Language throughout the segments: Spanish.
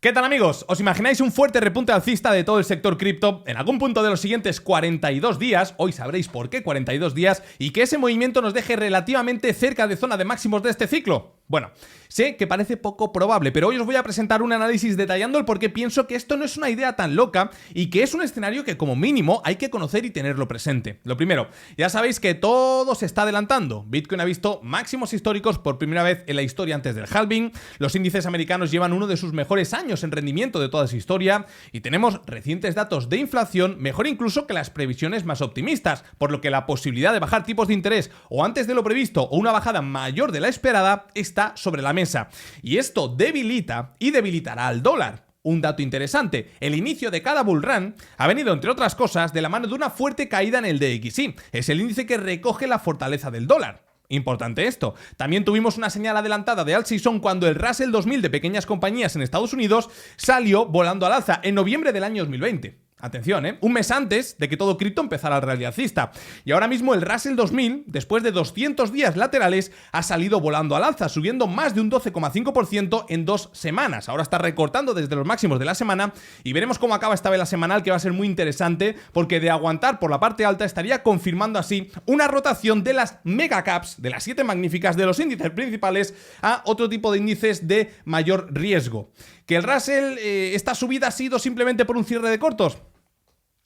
¿Qué tal, amigos? ¿Os imagináis un fuerte repunte alcista de todo el sector cripto en algún punto de los siguientes 42 días? Hoy sabréis por qué 42 días y que ese movimiento nos deje relativamente cerca de zona de máximos de este ciclo. Bueno, sé que parece poco probable, pero hoy os voy a presentar un análisis detallando el por qué pienso que esto no es una idea tan loca y que es un escenario que como mínimo hay que conocer y tenerlo presente. Lo primero, ya sabéis que todo se está adelantando. Bitcoin ha visto máximos históricos por primera vez en la historia antes del halving, los índices americanos llevan uno de sus mejores años en rendimiento de toda su historia y tenemos recientes datos de inflación mejor incluso que las previsiones más optimistas, por lo que la posibilidad de bajar tipos de interés o antes de lo previsto o una bajada mayor de la esperada está sobre la mesa. Y esto debilita y debilitará al dólar. Un dato interesante, el inicio de cada bull run ha venido, entre otras cosas, de la mano de una fuerte caída en el DXY. Es el índice que recoge la fortaleza del dólar. Importante esto. También tuvimos una señal adelantada de alt season cuando el Russell 2000 de pequeñas compañías en Estados Unidos salió volando al alza en noviembre del año 2020. Atención, un mes antes de que todo cripto empezara el rally alcista. Y ahora mismo el Russell 2000, después de 200 días laterales, ha salido volando al alza, subiendo más de un 12,5% en 2 semanas. Ahora está recortando desde los máximos de la semana y veremos cómo acaba esta vela semanal, que va a ser muy interesante porque de aguantar por la parte alta estaría confirmando así una rotación de las megacaps, de las 7 magníficas de los índices principales a otro tipo de índices de mayor riesgo. ¿Que el Russell, esta subida ha sido simplemente por un cierre de cortos?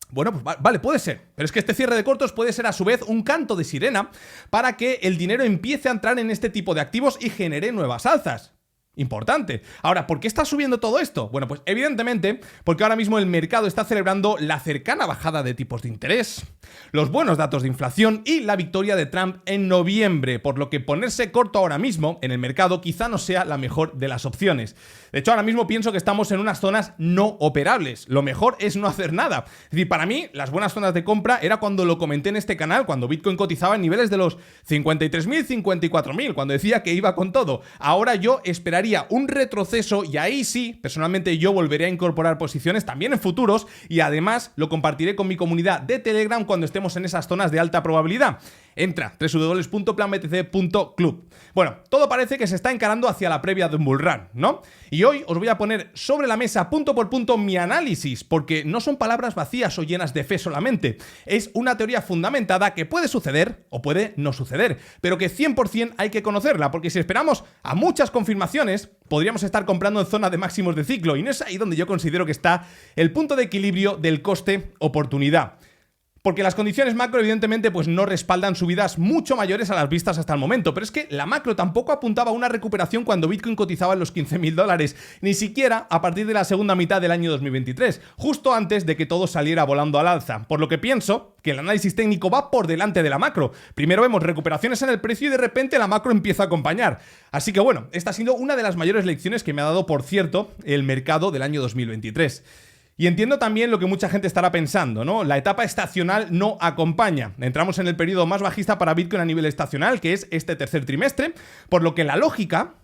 Bueno, pues vale, puede ser, pero es que este cierre de cortos puede ser a su vez un canto de sirena para que el dinero empiece a entrar en este tipo de activos y genere nuevas alzas. Importante. Ahora, ¿por qué está subiendo todo esto? Bueno, pues evidentemente porque ahora mismo el mercado está celebrando la cercana bajada de tipos de interés, los buenos datos de inflación y la victoria de Trump en noviembre, por lo que ponerse corto ahora mismo en el mercado quizá no sea la mejor de las opciones. De hecho, ahora mismo pienso que estamos en unas zonas no operables. Lo mejor es no hacer nada. Es decir, para mí, las buenas zonas de compra era cuando lo comenté en este canal, cuando Bitcoin cotizaba en niveles de los 53.000, 54.000, cuando decía que iba con todo. Ahora yo esperaría un retroceso y ahí sí, personalmente yo volveré a incorporar posiciones también en futuros y además lo compartiré con mi comunidad de Telegram cuando estemos en esas zonas de alta probabilidad. Entra, www.planbtc.club. Bueno, todo parece que se está encarando hacia la previa de un bull run, ¿no? Y hoy os voy a poner sobre la mesa punto por punto mi análisis, porque no son palabras vacías o llenas de fe solamente. Es una teoría fundamentada que puede suceder o puede no suceder, pero que 100% hay que conocerla, porque si esperamos a muchas confirmaciones, podríamos estar comprando en zona de máximos de ciclo, y no es ahí donde yo considero que está el punto de equilibrio del coste-oportunidad. Porque las condiciones macro evidentemente pues no respaldan subidas mucho mayores a las vistas hasta el momento, pero es que la macro tampoco apuntaba a una recuperación cuando Bitcoin cotizaba en los $15.000, ni siquiera a partir de la segunda mitad del año 2023, justo antes de que todo saliera volando al alza, por lo que pienso que el análisis técnico va por delante de la macro. Primero vemos recuperaciones en el precio y de repente la macro empieza a acompañar. Así que bueno, esta ha sido una de las mayores lecciones que me ha dado, por cierto, el mercado del año 2023. Y entiendo también lo que mucha gente estará pensando, ¿no? La etapa estacional no acompaña. Entramos en el periodo más bajista para Bitcoin a nivel estacional, que es este tercer trimestre, por lo que la lógica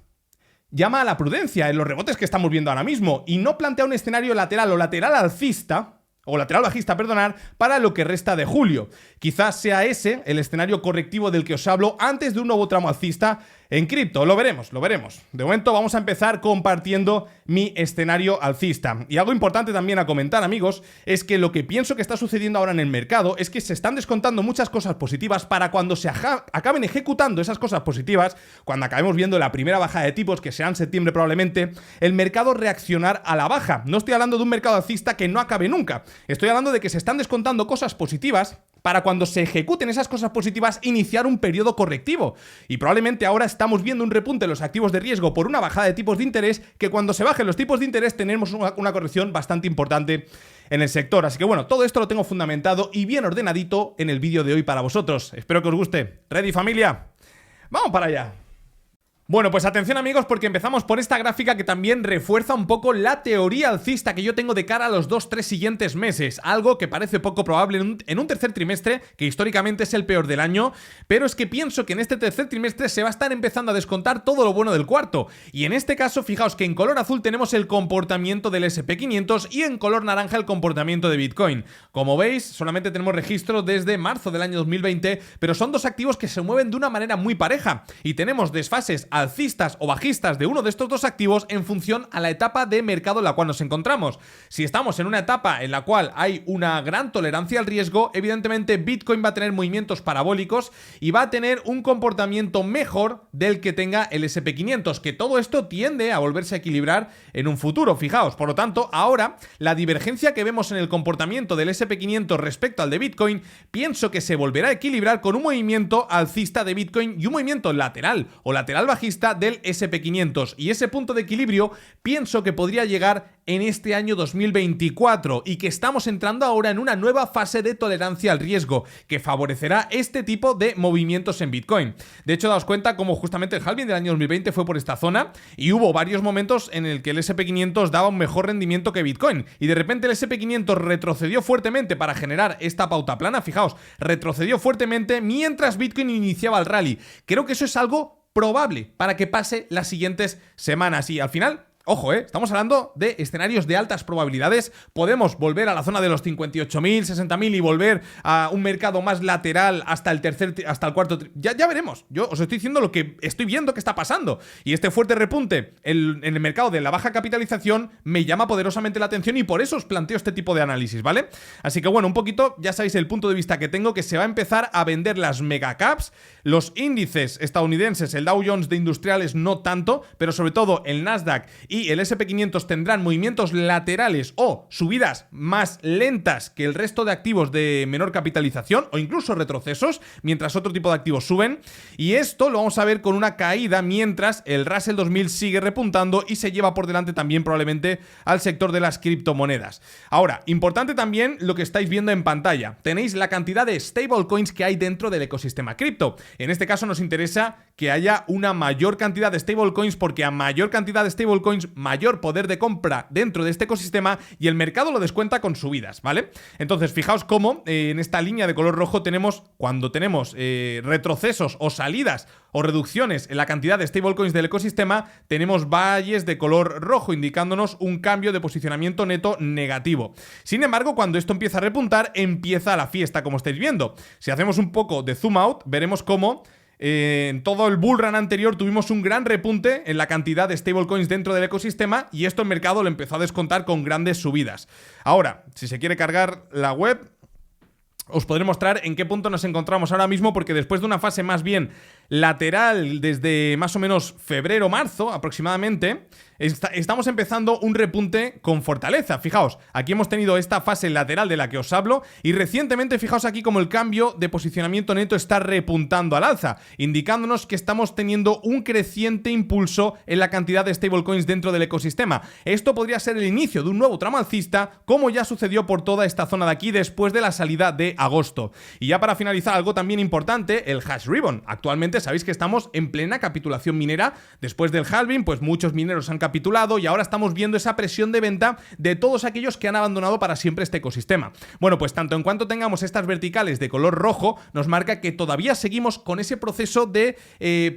llama a la prudencia en los rebotes que estamos viendo ahora mismo y no plantea un escenario lateral o lateral alcista, o lateral bajista, perdonar, para lo que resta de julio. Quizás sea ese el escenario correctivo del que os hablo antes de un nuevo tramo alcista en cripto. Lo veremos, lo veremos. De momento vamos a empezar compartiendo mi escenario alcista. Y algo importante también a comentar, amigos, es que lo que pienso que está sucediendo ahora en el mercado es que se están descontando muchas cosas positivas para cuando se acaben ejecutando esas cosas positivas, cuando acabemos viendo la primera bajada de tipos, que será en septiembre probablemente, el mercado reaccionar a la baja. No estoy hablando de un mercado alcista que no acabe nunca. Estoy hablando de que se están descontando cosas positivas para cuando se ejecuten esas cosas positivas iniciar un periodo correctivo. Y probablemente ahora estamos viendo un repunte en los activos de riesgo por una bajada de tipos de interés, que cuando se bajen los tipos de interés tenemos una corrección bastante importante en el sector. Así que bueno, todo esto lo tengo fundamentado y bien ordenadito en el vídeo de hoy para vosotros. Espero que os guste. ¿Ready, familia? ¡Vamos para allá! Bueno, pues atención, amigos, porque empezamos por esta gráfica que también refuerza un poco la teoría alcista que yo tengo de cara a los 2-3 siguientes meses, algo que parece poco probable en un tercer trimestre, que históricamente es el peor del año, pero es que pienso que en este tercer trimestre se va a estar empezando a descontar todo lo bueno del cuarto, y en este caso fijaos que en color azul tenemos el comportamiento del S&P500 y en color naranja el comportamiento de Bitcoin. Como veis, solamente tenemos registro desde marzo del año 2020, pero son dos activos que se mueven de una manera muy pareja, y tenemos desfases alcistas o bajistas de uno de estos dos activos en función a la etapa de mercado en la cual nos encontramos. Si estamos en una etapa en la cual hay una gran tolerancia al riesgo, evidentemente Bitcoin va a tener movimientos parabólicos y va a tener un comportamiento mejor del que tenga el SP500, que todo esto tiende a volverse a equilibrar en un futuro, fijaos. Por lo tanto, ahora la divergencia que vemos en el comportamiento del SP500 respecto al de Bitcoin, pienso que se volverá a equilibrar con un movimiento alcista de Bitcoin y un movimiento lateral o lateral bajista del SP500, y ese punto de equilibrio pienso que podría llegar en este año 2024 y que estamos entrando ahora en una nueva fase de tolerancia al riesgo que favorecerá este tipo de movimientos en Bitcoin. De hecho, daos cuenta cómo justamente el halving del año 2020 fue por esta zona y hubo varios momentos en el que el SP500 daba un mejor rendimiento que Bitcoin y de repente el SP500 retrocedió fuertemente para generar esta pauta plana. Fijaos, retrocedió fuertemente mientras Bitcoin iniciaba el rally. Creo que eso es algo probable para que pase las siguientes semanas y al final... Ojo, estamos hablando de escenarios de altas probabilidades. Podemos volver a la zona de los 58.000, 60.000 y volver a un mercado más lateral hasta el cuarto. Ya veremos. Yo os estoy diciendo lo que estoy viendo que está pasando. Y este fuerte repunte en el mercado de la baja capitalización me llama poderosamente la atención y por eso os planteo este tipo de análisis, ¿vale? Así que bueno, un poquito, ya sabéis el punto de vista que tengo, que se va a empezar a vender las megacaps, los índices estadounidenses, el Dow Jones de industriales no tanto, pero sobre todo el Nasdaq y el SP500 tendrán movimientos laterales o subidas más lentas que el resto de activos de menor capitalización o incluso retrocesos, mientras otro tipo de activos suben. Y esto lo vamos a ver con una caída mientras el Russell 2000 sigue repuntando y se lleva por delante también probablemente al sector de las criptomonedas. Ahora, importante también lo que estáis viendo en pantalla. Tenéis la cantidad de stablecoins que hay dentro del ecosistema cripto. En este caso nos interesa que haya una mayor cantidad de stablecoins porque a mayor cantidad de stablecoins, mayor poder de compra dentro de este ecosistema y el mercado lo descuenta con subidas, ¿vale? Entonces, fijaos cómo en esta línea de color rojo cuando tenemos retrocesos o salidas o reducciones en la cantidad de stablecoins del ecosistema, tenemos valles de color rojo indicándonos un cambio de posicionamiento neto negativo. Sin embargo, cuando esto empieza a repuntar, empieza la fiesta, como estáis viendo. Si hacemos un poco de zoom out, veremos cómo en todo el bullrun anterior tuvimos un gran repunte en la cantidad de stablecoins dentro del ecosistema y esto el mercado lo empezó a descontar con grandes subidas. Ahora, si se quiere cargar la web, os podré mostrar en qué punto nos encontramos ahora mismo, porque después de una fase más bien lateral desde más o menos febrero-marzo aproximadamente, estamos empezando un repunte con fortaleza. Fijaos, aquí hemos tenido esta fase lateral de la que os hablo y recientemente fijaos aquí como el cambio de posicionamiento neto está repuntando al alza, indicándonos que estamos teniendo un creciente impulso en la cantidad de stablecoins dentro del ecosistema. Esto podría ser el inicio de un nuevo tramo alcista, como ya sucedió por toda esta zona de aquí después de la salida de agosto. Y ya para finalizar, algo también importante, el hash ribbon. Actualmente sabéis que estamos en plena capitulación minera. Después del halving, pues muchos mineros han capitulado y ahora estamos viendo esa presión de venta de todos aquellos que han abandonado para siempre este ecosistema. Bueno, pues tanto en cuanto tengamos estas verticales de color rojo, nos marca que todavía seguimos con ese proceso de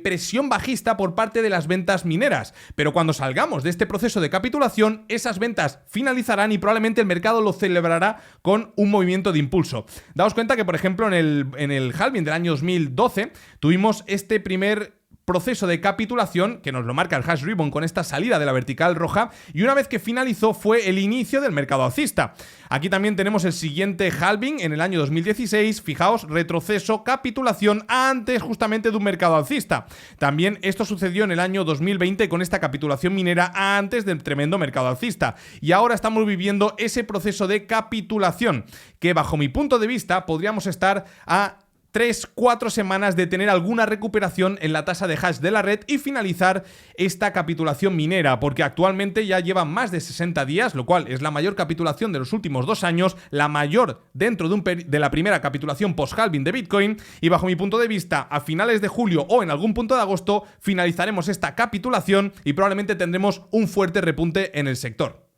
presión bajista por parte de las ventas mineras. Pero cuando salgamos de este proceso de capitulación, esas ventas finalizarán y probablemente el mercado lo celebrará con un movimiento de impulso. Daos cuenta que, por ejemplo, en el halving del año 2012 tuvimos este primer proceso de capitulación que nos lo marca el hash ribbon con esta salida de la vertical roja, y una vez que finalizó fue el inicio del mercado alcista. Aquí también tenemos el siguiente halving en el año 2016, fijaos, retroceso, capitulación antes justamente de un mercado alcista. También esto sucedió en el año 2020 con esta capitulación minera antes del tremendo mercado alcista, y ahora estamos viviendo ese proceso de capitulación que bajo mi punto de vista podríamos estar a 3-4 semanas de tener alguna recuperación en la tasa de hash de la red y finalizar esta capitulación minera, porque actualmente ya lleva más de 60 días, lo cual es la mayor capitulación de los últimos 2 años, la mayor dentro de la primera capitulación post-halving de Bitcoin, y bajo mi punto de vista, a finales de julio o en algún punto de agosto, finalizaremos esta capitulación y probablemente tendremos un fuerte repunte en el sector.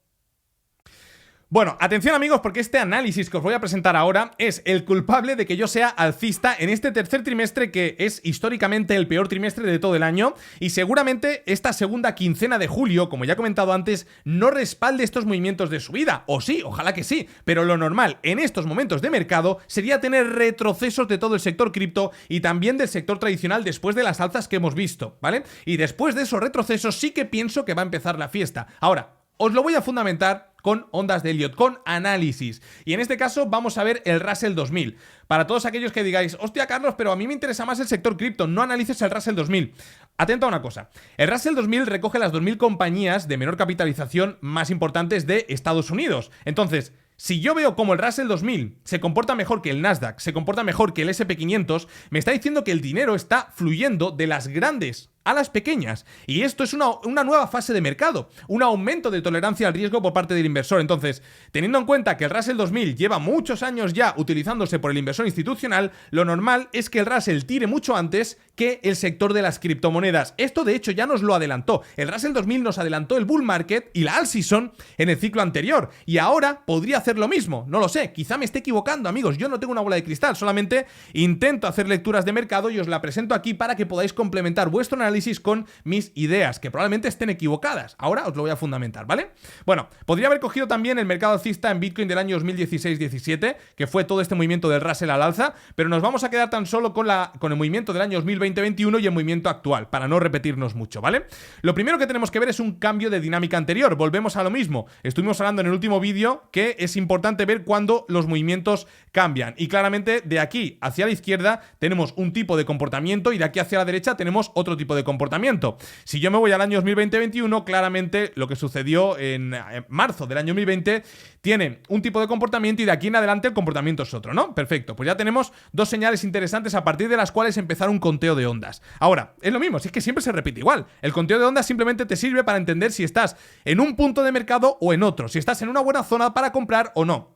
Bueno, atención amigos, porque este análisis que os voy a presentar ahora es el culpable de que yo sea alcista en este tercer trimestre, que es históricamente el peor trimestre de todo el año, y seguramente esta segunda quincena de julio, como ya he comentado antes, no respalde estos movimientos de subida. O sí, ojalá que sí, pero lo normal en estos momentos de mercado sería tener retrocesos de todo el sector cripto y también del sector tradicional después de las alzas que hemos visto, ¿vale? Y después de esos retrocesos sí que pienso que va a empezar la fiesta. Ahora, os lo voy a fundamentar con ondas de Elliott, con análisis. Y en este caso vamos a ver el Russell 2000. Para todos aquellos que digáis, hostia Carlos, pero a mí me interesa más el sector cripto, no analices el Russell 2000. Atento a una cosa, el Russell 2000 recoge las 2000 compañías de menor capitalización más importantes de Estados Unidos. Entonces, si yo veo como el Russell 2000 se comporta mejor que el Nasdaq, se comporta mejor que el SP500, me está diciendo que el dinero está fluyendo de las grandes a las pequeñas. Y esto es una nueva fase de mercado, un aumento de tolerancia al riesgo por parte del inversor. Entonces, teniendo en cuenta que el Russell 2000 lleva muchos años ya utilizándose por el inversor institucional, lo normal es que el Russell tire mucho antes que el sector de las criptomonedas. Esto de hecho ya nos lo adelantó. El Russell 2000 nos adelantó el bull market y la alt season en el ciclo anterior. Y ahora podría hacer lo mismo. No lo sé, quizá me esté equivocando, amigos. Yo no tengo una bola de cristal, solamente intento hacer lecturas de mercado y os la presento aquí para que podáis complementar vuestro análisis con mis ideas, que probablemente estén equivocadas. Ahora os lo voy a fundamentar, ¿vale? Bueno, podría haber cogido también el mercado alcista en Bitcoin del año 2016-17, que fue todo este movimiento del Russell al alza, pero nos vamos a quedar tan solo con el movimiento del año 2020-21 y el movimiento actual, para no repetirnos mucho, ¿vale? Lo primero que tenemos que ver es un cambio de dinámica anterior. Volvemos a lo mismo. Estuvimos hablando en el último vídeo que es importante ver cuándo los movimientos cambian. Y claramente de aquí hacia la izquierda tenemos un tipo de comportamiento y de aquí hacia la derecha tenemos otro tipo de comportamiento. Si yo me voy al año 2020-21, claramente lo que sucedió en marzo del año 2020 tiene un tipo de comportamiento y de aquí en adelante el comportamiento es otro, ¿no? Perfecto, pues ya tenemos dos señales interesantes a partir de las cuales empezar un conteo de ondas. Ahora, es lo mismo, si es que siempre se repite igual. El conteo de ondas simplemente te sirve para entender si estás en un punto de mercado o en otro, si estás en una buena zona para comprar o no.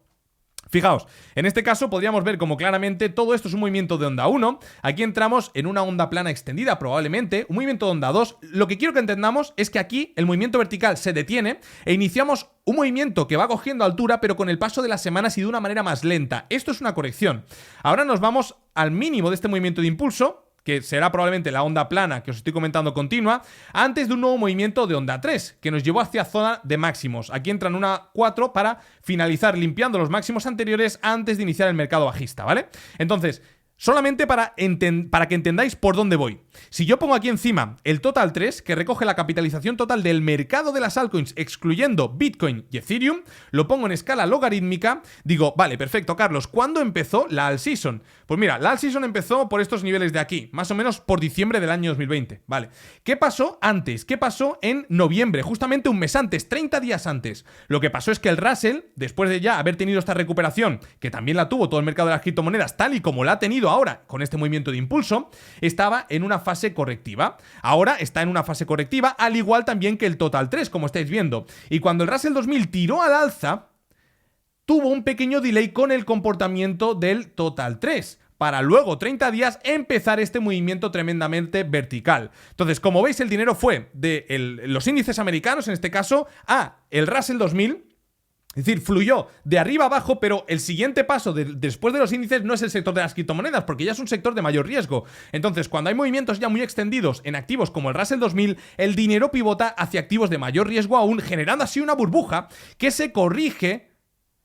Fijaos, en este caso podríamos ver como claramente todo esto es un movimiento de onda 1, aquí entramos en una onda plana extendida probablemente, un movimiento de onda 2, lo que quiero que entendamos es que aquí el movimiento vertical se detiene e iniciamos un movimiento que va cogiendo altura pero con el paso de las semanas y de una manera más lenta. Esto es una corrección. Ahora nos vamos al mínimo de este movimiento de impulso, que será probablemente la onda plana que os estoy comentando continua, antes de un nuevo movimiento de onda 3, que nos llevó hacia zona de máximos. Aquí entran una 4 para finalizar limpiando los máximos anteriores antes de iniciar el mercado bajista, ¿vale? Entonces, solamente para que entendáis por dónde voy. Si yo pongo aquí encima el Total 3, que recoge la capitalización total del mercado de las altcoins, excluyendo Bitcoin y Ethereum, lo pongo en escala logarítmica, digo, vale, perfecto, Carlos, ¿cuándo empezó la alt season? Pues mira, la alt season empezó por estos niveles de aquí, más o menos por diciembre del año 2020, ¿vale? ¿Qué pasó antes? ¿Qué pasó en noviembre? Justamente un mes antes, 30 días antes. Lo que pasó es que el Russell, después de ya haber tenido esta recuperación, que también la tuvo todo el mercado de las criptomonedas, tal y como la ha tenido ahora con este movimiento de impulso, estaba en una fase correctiva. Ahora está en una fase correctiva, al igual también que el Total 3, como estáis viendo. Y cuando el Russell 2000 tiró al alza, tuvo un pequeño delay con el comportamiento del Total 3, para luego 30 días empezar este movimiento tremendamente vertical. Entonces, como veis, el dinero fue de los índices americanos, en este caso, a el Russell 2000. Es decir, fluyó de arriba abajo, pero el siguiente paso después de los índices no es el sector de las criptomonedas, porque ya es un sector de mayor riesgo. Entonces, cuando hay movimientos ya muy extendidos en activos como el Russell 2000, el dinero pivota hacia activos de mayor riesgo aún, generando así una burbuja que se corrige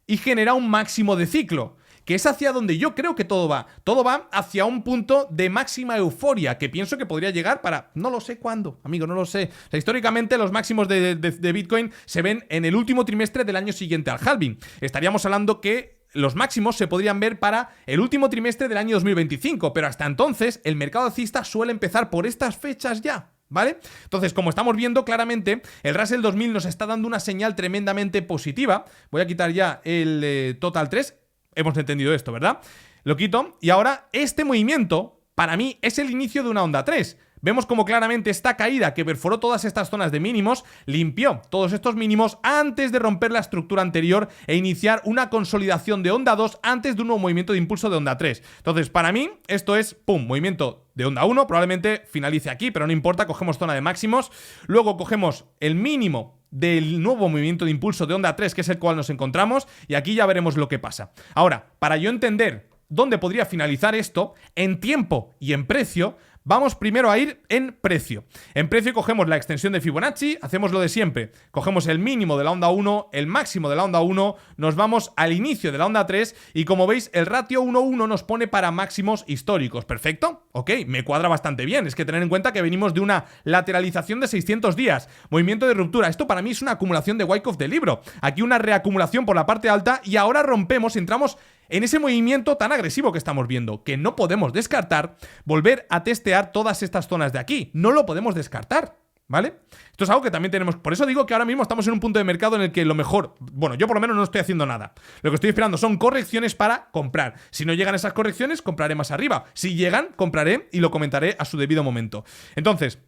y genera un máximo de ciclo, que es hacia donde yo creo que todo va. Todo va hacia un punto de máxima euforia, que pienso que podría llegar para... no lo sé cuándo, amigo, no lo sé. O sea, históricamente los máximos de Bitcoin se ven en el último trimestre del año siguiente al halving. Estaríamos hablando que los máximos se podrían ver para el último trimestre del año 2025, pero hasta entonces el mercado alcista suele empezar por estas fechas ya, ¿vale? Entonces, como estamos viendo claramente, el Russell 2000 nos está dando una señal tremendamente positiva. Voy a quitar ya el Total 3. Hemos entendido esto, ¿verdad? Lo quito. Y ahora, este movimiento, para mí, es el inicio de una onda 3. Vemos como claramente esta caída que perforó todas estas zonas de mínimos, limpió todos estos mínimos antes de romper la estructura anterior e iniciar una consolidación de onda 2 antes de un nuevo movimiento de impulso de onda 3. Entonces, para mí, esto es, pum, movimiento de onda 1, probablemente finalice aquí, pero no importa, cogemos zona de máximos, luego cogemos el mínimo del nuevo movimiento de impulso de onda 3, que es el cual nos encontramos, y aquí ya veremos lo que pasa. Ahora, para yo entender dónde podría finalizar esto, en tiempo y en precio, vamos primero a ir en precio. En precio cogemos la extensión de Fibonacci, hacemos lo de siempre. Cogemos el mínimo de la onda 1, el máximo de la onda 1, nos vamos al inicio de la onda 3 y como veis el ratio 1:1 nos pone para máximos históricos. ¿Perfecto? Ok, me cuadra bastante bien. Es que tener en cuenta que venimos de una lateralización de 600 días, movimiento de ruptura. Esto para mí es una acumulación de Wyckoff del libro. Aquí una reacumulación por la parte alta y ahora rompemos, entramos en ese movimiento tan agresivo que estamos viendo, que no podemos descartar volver a testear todas estas zonas de aquí. No lo podemos descartar, ¿vale? Esto es algo que también tenemos. Por eso digo que ahora mismo estamos en un punto de mercado en el que lo mejor, bueno, yo por lo menos no estoy haciendo nada. Lo que estoy esperando son correcciones para comprar. Si no llegan esas correcciones, compraré más arriba. Si llegan, compraré y lo comentaré a su debido momento. Entonces,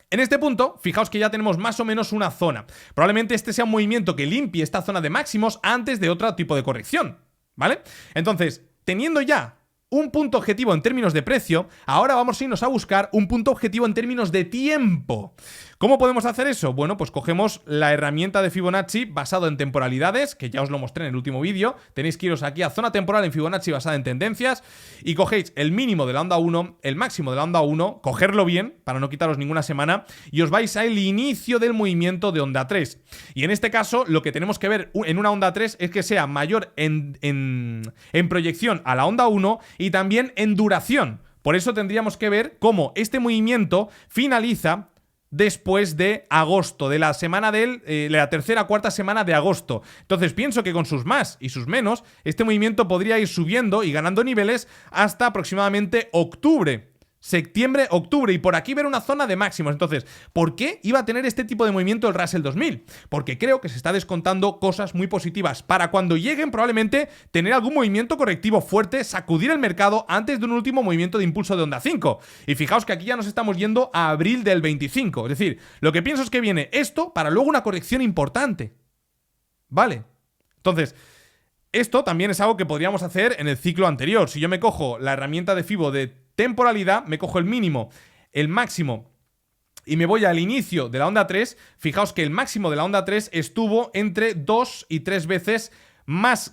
en este punto, fijaos que ya tenemos más o menos una zona. Probablemente este sea un movimiento que limpie esta zona de máximos antes de otro tipo de corrección, ¿vale? Entonces, teniendo ya un punto objetivo en términos de precio, ahora vamos a irnos a buscar un punto objetivo en términos de tiempo. ¿Cómo podemos hacer eso? Bueno, pues cogemos la herramienta de Fibonacci basado en temporalidades, que ya os lo mostré en el último vídeo. Tenéis que iros aquí a zona temporal en Fibonacci basada en tendencias y cogéis el mínimo de la onda 1, el máximo de la onda 1, cogerlo bien para no quitaros ninguna semana y os vais al inicio del movimiento de onda 3. Y en este caso, lo que tenemos que ver en una onda 3 es que sea mayor en proyección a la onda 1 y también en duración. Por eso tendríamos que ver cómo este movimiento finaliza después de agosto, de la semana de la tercera, cuarta semana de agosto. Entonces pienso que con sus más y sus menos, este movimiento podría ir subiendo y ganando niveles hasta aproximadamente octubre. Septiembre, octubre, y por aquí ver una zona de máximos. Entonces, ¿por qué iba a tener este tipo de movimiento el Russell 2000? Porque creo que se está descontando cosas muy positivas para cuando lleguen probablemente tener algún movimiento correctivo fuerte, sacudir el mercado antes de un último movimiento de impulso de onda 5. Y fijaos que aquí ya nos estamos yendo a abril del 25. Es decir, lo que pienso es que viene esto para luego una corrección importante. ¿Vale? Entonces, esto también es algo que podríamos hacer en el ciclo anterior. Si yo me cojo la herramienta de Fibo de temporalidad, me cojo el mínimo, el máximo y me voy al inicio de la onda 3, fijaos que el máximo de la onda 3 estuvo entre 2 y 3 veces más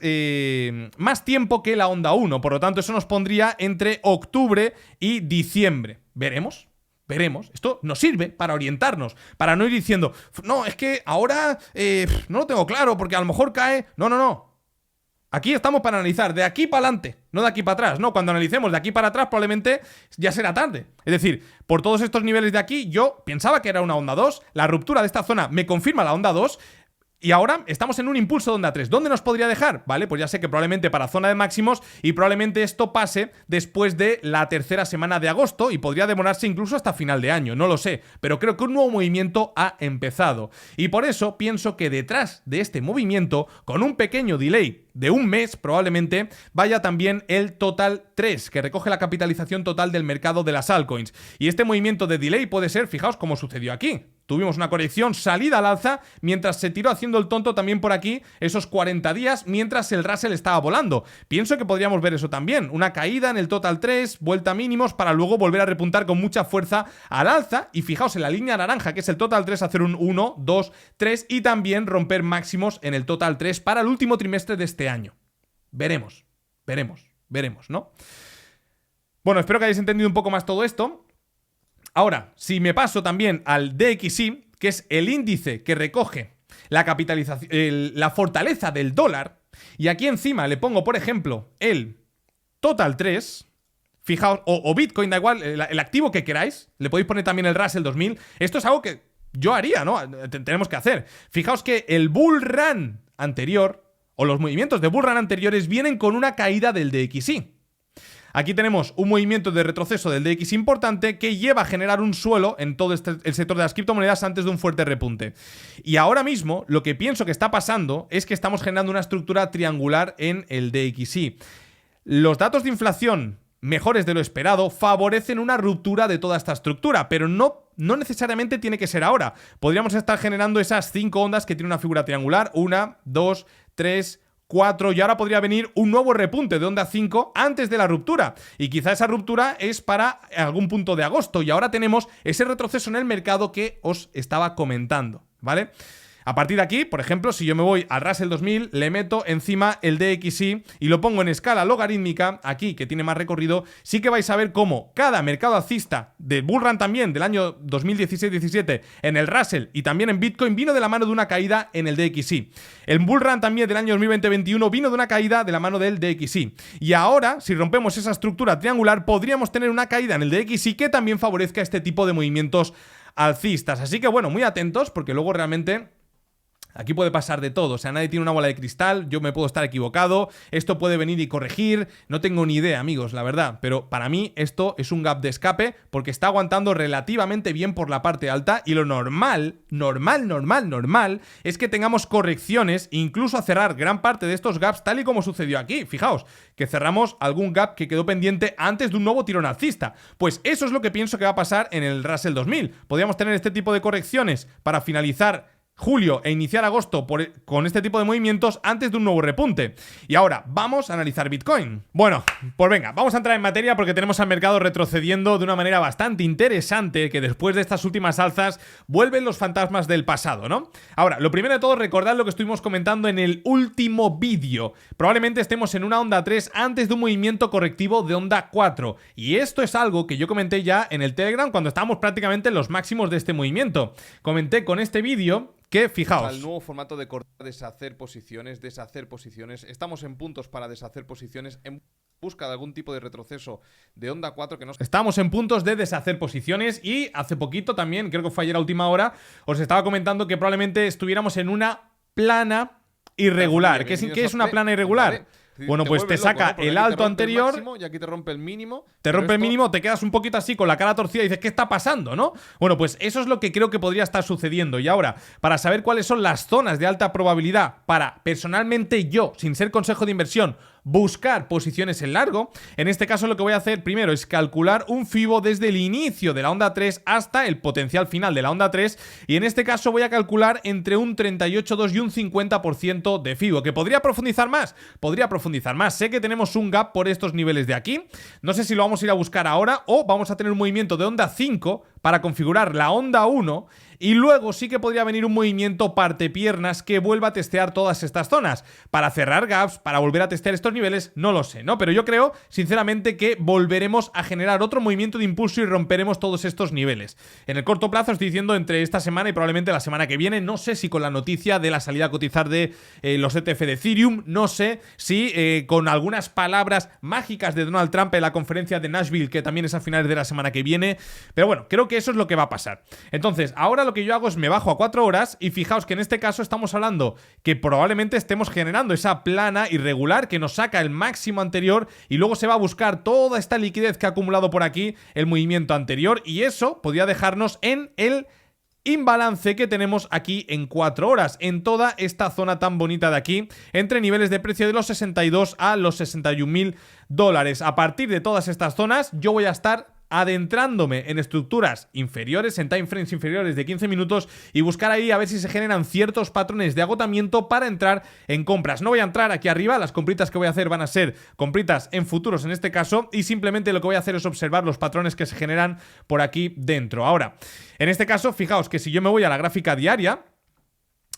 tiempo que la onda 1, por lo tanto eso nos pondría entre octubre y diciembre. ¿Veremos? Veremos. Esto nos sirve para orientarnos, para no ir diciendo, no, es que ahora no lo tengo claro porque a lo mejor cae. No. Aquí estamos para analizar de aquí para adelante, no de aquí para atrás. No, cuando analicemos de aquí para atrás probablemente ya será tarde. Es decir, por todos estos niveles de aquí yo pensaba que era una onda 2, la ruptura de esta zona me confirma la onda 2 y ahora estamos en un impulso de onda 3. ¿Dónde nos podría dejar? Vale, pues ya sé que probablemente para zona de máximos y probablemente esto pase después de la tercera semana de agosto y podría demorarse incluso hasta final de año, no lo sé, pero creo que un nuevo movimiento ha empezado. Y por eso pienso que detrás de este movimiento, con un pequeño delay de un mes probablemente, vaya también el Total 3, que recoge la capitalización total del mercado de las altcoins. Y este movimiento de delay puede ser, fijaos cómo sucedió aquí. Tuvimos una corrección, salida al alza, mientras se tiró haciendo el tonto también por aquí esos 40 días, mientras el Russell estaba volando. Pienso que podríamos ver eso también, una caída en el Total 3, vuelta a mínimos, para luego volver a repuntar con mucha fuerza al alza, y fijaos en la línea naranja, que es el Total 3, hacer un 1, 2, 3, y también romper máximos en el Total 3 para el último trimestre de este año. Veremos, ¿no? Bueno, espero que hayáis entendido un poco más todo esto. Ahora, si me paso también al DXY, que es el índice que recoge la capitalización, la fortaleza del dólar, y aquí encima le pongo, por ejemplo, el Total 3, fijaos, o Bitcoin, da igual, el activo que queráis, le podéis poner también el Russell 2000, esto es algo que yo haría, ¿no? Tenemos que hacer. Fijaos que el bull run anterior, o los movimientos de bull run anteriores, vienen con una caída del DXY. Aquí tenemos un movimiento de retroceso del DXY importante que lleva a generar un suelo en todo el sector de las criptomonedas antes de un fuerte repunte. Y ahora mismo lo que pienso que está pasando es que estamos generando una estructura triangular en el DXY. Los datos de inflación mejores de lo esperado favorecen una ruptura de toda esta estructura, pero no necesariamente tiene que ser ahora. Podríamos estar generando esas 5 ondas que tiene una figura triangular, 1, 2, 3, 4, y ahora podría venir un nuevo repunte de onda 5 antes de la ruptura, y quizá esa ruptura es para algún punto de agosto, y ahora tenemos ese retroceso en el mercado que os estaba comentando, ¿vale? A partir de aquí, por ejemplo, si yo me voy al Russell 2000, le meto encima el DXY y lo pongo en escala logarítmica, aquí que tiene más recorrido, sí que vais a ver cómo cada mercado alcista del bullrun también del año 2016-17 en el Russell y también en Bitcoin vino de la mano de una caída en el DXY. El bullrun también del año 2020-21 vino de una caída de la mano del DXY. Y ahora, si rompemos esa estructura triangular, podríamos tener una caída en el DXY que también favorezca este tipo de movimientos alcistas. Así que bueno, muy atentos porque luego realmente aquí puede pasar de todo, o sea, nadie tiene una bola de cristal, yo me puedo estar equivocado, esto puede venir y corregir, no tengo ni idea, amigos, la verdad, pero para mí esto es un gap de escape porque está aguantando relativamente bien por la parte alta y lo normal es que tengamos correcciones, incluso a cerrar gran parte de estos gaps tal y como sucedió aquí. Fijaos, que cerramos algún gap que quedó pendiente antes de un nuevo tirón alcista. Pues eso es lo que pienso que va a pasar en el Russell 2000. Podríamos tener este tipo de correcciones para finalizar julio e iniciar agosto con este tipo de movimientos antes de un nuevo repunte. Y ahora, vamos a analizar Bitcoin. Bueno, pues venga, vamos a entrar en materia porque tenemos al mercado retrocediendo de una manera bastante interesante, que después de estas últimas alzas vuelven los fantasmas del pasado, ¿no? Ahora, lo primero de todo, recordad lo que estuvimos comentando en el último vídeo. Probablemente estemos en una onda 3 antes de un movimiento correctivo de onda 4. Y esto es algo que yo comenté ya en el Telegram cuando estábamos prácticamente en los máximos de este movimiento. Comenté con este vídeo que, fijaos, al nuevo formato de cortar, deshacer posiciones. Estamos en puntos para deshacer posiciones en busca de algún tipo de retroceso de onda 4 que nos... Estamos en puntos de deshacer posiciones y hace poquito también, creo que fue ayer a última hora, os estaba comentando que probablemente estuviéramos en una plana irregular. ¿Qué es una plana irregular? Vale. Bueno, pues te saca el alto anterior y aquí te rompe el mínimo. Te rompe el mínimo, te quedas un poquito así con la cara torcida y dices, ¿qué está pasando, no? Bueno, pues eso es lo que creo que podría estar sucediendo. Y ahora, para saber cuáles son las zonas de alta probabilidad para, personalmente yo, sin ser consejo de inversión, buscar posiciones en largo, en este caso lo que voy a hacer primero es calcular un FIBO desde el inicio de la onda 3 hasta el potencial final de la onda 3 y en este caso voy a calcular entre un 38,2 y un 50% de FIBO, que podría profundizar más, sé que tenemos un gap por estos niveles de aquí, no sé si lo vamos a ir a buscar ahora o vamos a tener un movimiento de onda 5 para configurar la onda 1 y luego sí que podría venir un movimiento parte piernas que vuelva a testear todas estas zonas para cerrar gaps, para volver a testear estos niveles, no lo sé, ¿no? Pero yo creo, sinceramente, que volveremos a generar otro movimiento de impulso y romperemos todos estos niveles. En el corto plazo estoy diciendo entre esta semana y probablemente la semana que viene, no sé si con la noticia de la salida a cotizar de los ETF de Ethereum, no sé si con algunas palabras mágicas de Donald Trump en la conferencia de Nashville, que también es a finales de la semana que viene, pero bueno, creo que eso es lo que va a pasar. Entonces, ahora lo que yo hago es me bajo a 4 horas y fijaos que en este caso estamos hablando que probablemente estemos generando esa plana irregular que nos saca el máximo anterior y luego se va a buscar toda esta liquidez que ha acumulado por aquí el movimiento anterior y eso podría dejarnos en el imbalance que tenemos aquí en 4 horas, en toda esta zona tan bonita de aquí, entre niveles de precio de los 62 a los 61.000 dólares. A partir de todas estas zonas yo voy a estar adentrándome en estructuras inferiores, en time frames inferiores de 15 minutos y buscar ahí a ver si se generan ciertos patrones de agotamiento para entrar en compras. No voy a entrar aquí arriba, las compritas que voy a hacer van a ser compritas en futuros en este caso y simplemente lo que voy a hacer es observar los patrones que se generan por aquí dentro. Ahora, en este caso, fijaos que si yo me voy a la gráfica diaria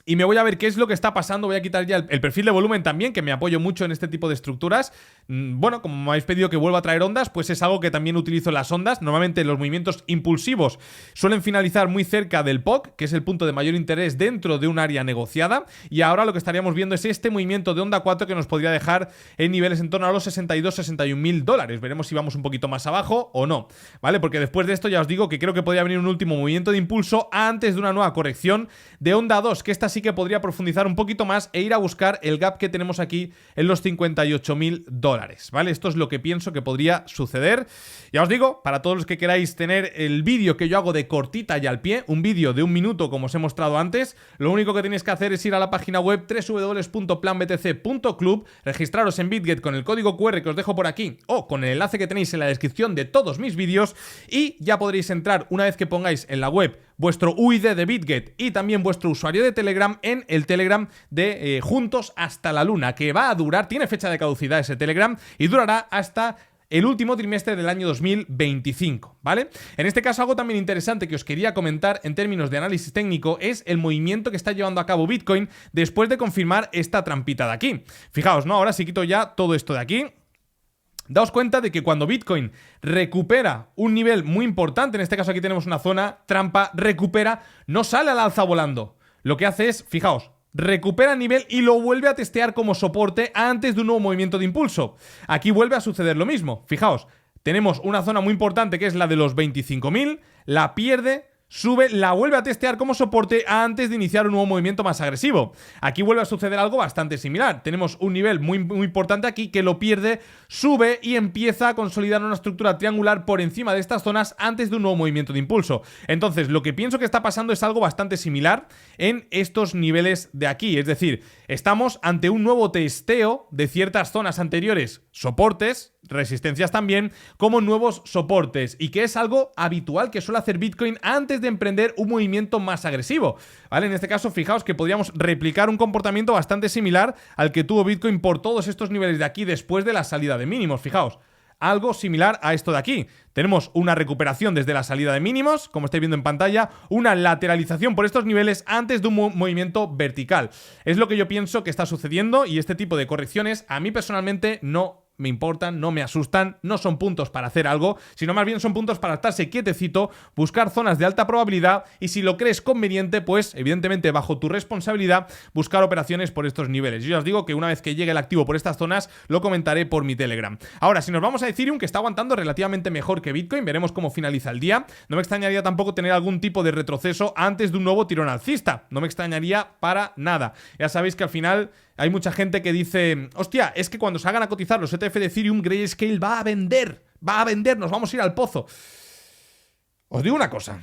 y me voy a ver qué es lo que está pasando, voy a quitar ya el perfil de volumen también, que me apoyo mucho en este tipo de estructuras. Bueno, como me habéis pedido que vuelva a traer ondas, pues es algo que también utilizo en las ondas. Normalmente los movimientos impulsivos suelen finalizar muy cerca del POC, que es el punto de mayor interés dentro de un área negociada. Y ahora lo que estaríamos viendo es este movimiento de onda 4 que nos podría dejar en niveles en torno a los 62-61.000 dólares. Veremos si vamos un poquito más abajo o no, ¿vale? Porque después de esto ya os digo que creo que podría venir un último movimiento de impulso antes de una nueva corrección de onda 2, que esta sí que podría profundizar un poquito más e ir a buscar el gap que tenemos aquí en los 58.000 dólares, ¿vale? Esto es lo que pienso que podría suceder. Ya os digo, para todos los que queráis tener el vídeo que yo hago de cortita y al pie, un vídeo de 1 minuto como os he mostrado antes, lo único que tenéis que hacer es ir a la página web www.planbtc.club, registraros en BitGet con el código QR que os dejo por aquí o con el enlace que tenéis en la descripción de todos mis vídeos y ya podréis entrar una vez que pongáis en la web vuestro UID de BitGet y también vuestro usuario de Telegram en el Telegram de Juntos hasta la Luna, que va a durar, tiene fecha de caducidad ese Telegram y durará hasta el último trimestre del año 2025, ¿vale? En este caso, algo también interesante que os quería comentar en términos de análisis técnico es el movimiento que está llevando a cabo Bitcoin después de confirmar esta trampita de aquí. Fijaos, ¿no? Ahora si quito ya todo esto de aquí, daos cuenta de que cuando Bitcoin recupera un nivel muy importante, en este caso aquí tenemos una zona trampa, recupera, no sale al alza volando. Lo que hace es, fijaos, recupera nivel y lo vuelve a testear como soporte antes de un nuevo movimiento de impulso. Aquí vuelve a suceder lo mismo. Fijaos, tenemos una zona muy importante que es la de los 25.000, la pierde, sube, la vuelve a testear como soporte antes de iniciar un nuevo movimiento más agresivo. Aquí vuelve a suceder algo bastante similar. Tenemos un nivel muy importante aquí que lo pierde, sube y empieza a consolidar una estructura triangular por encima de estas zonas antes de un nuevo movimiento de impulso. Entonces, lo que pienso que está pasando es algo bastante similar en estos niveles de aquí. Es decir, estamos ante un nuevo testeo de ciertas zonas anteriores, soportes, resistencias también, como nuevos soportes, y que es algo habitual que suele hacer Bitcoin antes de emprender un movimiento más agresivo, ¿vale? En este caso, fijaos que podríamos replicar un comportamiento bastante similar al que tuvo Bitcoin por todos estos niveles de aquí después de la salida de mínimos. Fijaos, algo similar a esto de aquí. Tenemos una recuperación desde la salida de mínimos, como estáis viendo en pantalla, una lateralización por estos niveles antes de un movimiento vertical. Es lo que yo pienso que está sucediendo, y este tipo de correcciones a mí personalmente no me importan, no me asustan, no son puntos para hacer algo, sino más bien son puntos para estarse quietecito, buscar zonas de alta probabilidad y, si lo crees conveniente, pues evidentemente bajo tu responsabilidad, buscar operaciones por estos niveles. Yo ya os digo que una vez que llegue el activo por estas zonas, lo comentaré por mi Telegram. Ahora, si nos vamos a Ethereum, que está aguantando relativamente mejor que Bitcoin, veremos cómo finaliza el día. No me extrañaría tampoco tener algún tipo de retroceso antes de un nuevo tirón alcista, no me extrañaría para nada. Ya sabéis que al final hay mucha gente que dice, hostia, es que cuando salgan a cotizar los ETF de Ethereum, Grayscale va a vender, nos vamos a ir al pozo. Os digo una cosa.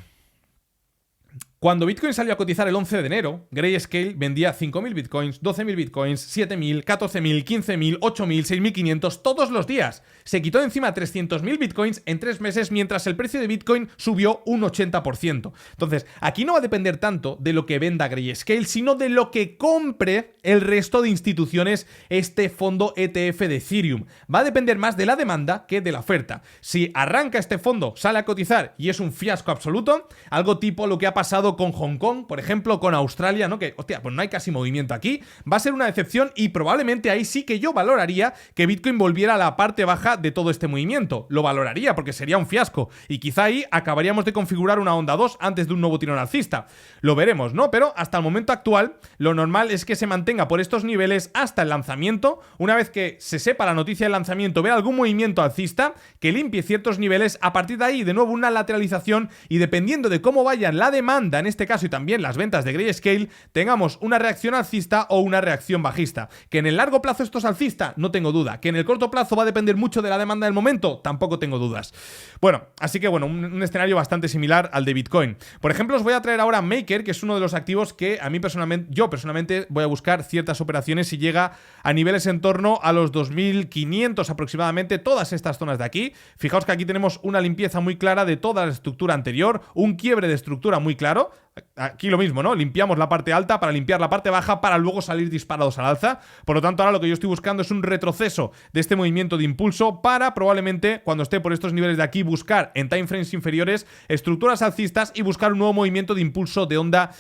Cuando Bitcoin salió a cotizar el 11 de enero, Grayscale vendía 5.000 Bitcoins, 12.000 Bitcoins, 7.000, 14.000, 15.000, 8.000, 6.500 todos los días. Se quitó de encima 300.000 Bitcoins en 3 meses, mientras el precio de Bitcoin subió un 80%. Entonces, aquí no va a depender tanto de lo que venda Grayscale, sino de lo que compre el resto de instituciones este fondo ETF de Ethereum. Va a depender más de la demanda que de la oferta. Si arranca este fondo, sale a cotizar y es un fiasco absoluto, algo tipo lo que ha pasado con Hong Kong, por ejemplo, con Australia, ¿no? Que, hostia, pues no hay casi movimiento aquí. Va a ser una decepción y probablemente ahí sí que yo valoraría que Bitcoin volviera a la parte baja de todo este movimiento. Lo valoraría porque sería un fiasco y quizá ahí acabaríamos de configurar una onda 2 antes de un nuevo tirón alcista. Lo veremos, ¿no? Pero hasta el momento actual, lo normal es que se mantenga por estos niveles hasta el lanzamiento. Una vez que se sepa la noticia del lanzamiento, vea algún movimiento alcista que limpie ciertos niveles, a partir de ahí, de nuevo, una lateralización, y dependiendo de cómo vaya la demanda en este caso y también las ventas de Grayscale, tengamos una reacción alcista o una reacción bajista. Que en el largo plazo esto es alcista, no tengo duda. Que en el corto plazo va a depender mucho de la demanda del momento, tampoco tengo dudas. Bueno, así que bueno, un escenario bastante similar al de Bitcoin. Por ejemplo, os voy a traer ahora Maker, que es uno de los activos que a mí yo personalmente voy a buscar ciertas operaciones si llega a niveles en torno a los 2.500 aproximadamente, todas estas zonas de aquí. Fijaos que aquí tenemos una limpieza muy clara de toda la estructura anterior, un quiebre de estructura muy claro. Aquí lo mismo, ¿no? Limpiamos la parte alta para limpiar la parte baja para luego salir disparados al alza. Por lo tanto, ahora lo que yo estoy buscando es un retroceso de este movimiento de impulso para probablemente, cuando esté por estos niveles de aquí, buscar en timeframes inferiores estructuras alcistas y buscar un nuevo movimiento de impulso de onda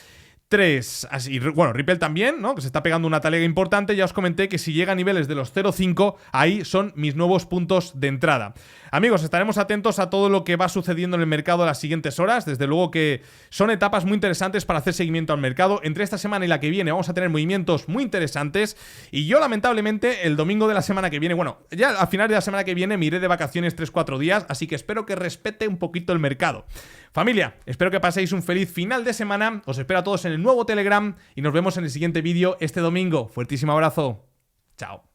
3. Así, bueno, Ripple también, ¿no? Que se está pegando una talega importante. Ya os comenté que si llega a niveles de los 0.5, ahí son mis nuevos puntos de entrada. Amigos, estaremos atentos a todo lo que va sucediendo en el mercado en las siguientes horas. Desde luego que son etapas muy interesantes para hacer seguimiento al mercado. Entre esta semana y la que viene vamos a tener movimientos muy interesantes. Y yo, lamentablemente, el domingo de la semana que viene, bueno, ya a final de la semana que viene me iré de vacaciones 3-4 días. Así que espero que respete un poquito el mercado. Familia, espero que paséis un feliz final de semana. Os espero a todos en el nuevo Telegram y nos vemos en el siguiente vídeo este domingo. Fuertísimo abrazo. Chao.